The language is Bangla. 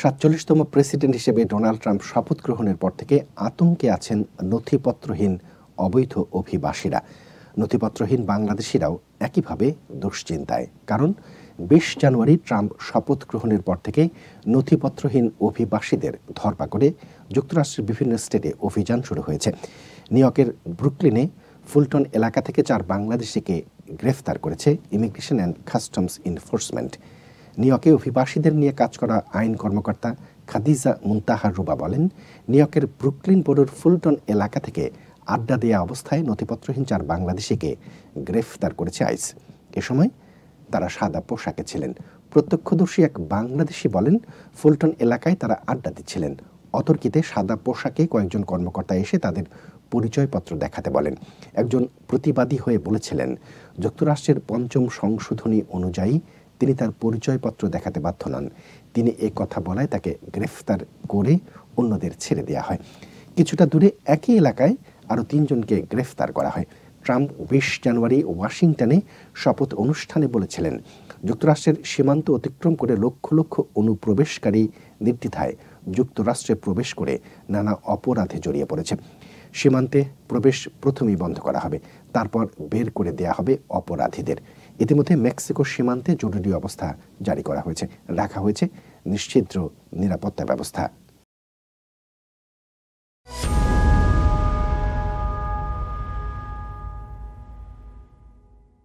৪৭তম প্রেসিডেন্ট হিসেবে ডোনাল্ড ট্রাম্প শপথ গ্রহণের পর থেকে আতঙ্কে আছেন নথিপত্রহীন অবৈধ অভিবাসীরা। নথিপত্রহীন বাংলাদেশিরাও একইভাবে দুশ্চিন্তায়। কারণ ২০ জানুয়ারি ট্রাম্প শপথ গ্রহণের পর থেকে নথিপত্রহীন অভিবাসীদের ধরপাকড়ে যুক্তরাষ্ট্রের বিভিন্ন স্টেটে অভিযান শুরু হয়েছে। নিউ ইয়র্কের ব্রুকলিনে ফুলটন এলাকা থেকে ৪ বাংলাদেশিকে গ্রেফতার করেছে immigration and customs enforcement. New ইয়র্কে অভিবাসীদের নিয়ে কাজ করা আইন কর্মকর্তা খাদিজা মুনতাহা রুবা বলেন, নিউ ইয়র্কের ব্রুকলিন বরোর ফুলটন এলাকা থেকে আড্ডা দেয়া অবস্থায় নথিপত্রহীন ৪ বাংলাদেশিকে গ্রেফতার করেছে আইস। এ সময় তারা সাদা পোশাকে ছিলেন। প্রত্যক্ষদর্শী এক বাংলাদেশি বলেন, ফুলটন এলাকায় তারা আড্ডা দিচ্ছিলেন। অতর্কিতে সাদা পোশাকে কয়েকজন কর্মকর্তা এসে তাদের পরিচয়পত্র দেখাতে বলেন। একজন প্রতিবাদী হয়ে বলেছিলেন, যুক্তরাষ্ট্রের ৫ম সংশোধনী অনুযায়ী তিনি তার পরিচয়পত্র দেখাতে বাধ্য নন। তিনি এ কথা বলায় তাকে গ্রেফতার করে অন্যদের ছেড়ে দেওয়া হয়। কিছুটা দূরে একই এলাকায় আরও ৩ জনকে গ্রেফতার করা হয়। ট্রাম্প ২০ জানুয়ারি ওয়াশিংটনে শপথ অনুষ্ঠানে বলেছিলেন, যুক্তরাষ্ট্রের সীমান্ত অতিক্রম করে লক্ষ লক্ষ অনুপ্রবেশকারী নির্দ্বিধায় যুক্তরাষ্ট্রে প্রবেশ করে নানা অপরাধে জড়িয়ে পড়েছে। সীমান্তে প্রবেশ প্রথমেই বন্ধ করা হবে, তারপর বের করে দেয়া হবে অপরাধীদের। ইতিমধ্যে মেক্সিকো সীমান্তে জরুরি অবস্থা জারি করা হয়েছে, রাখা হয়েছে নিশ্ছিদ্র নিরাপত্তা ব্যবস্থা।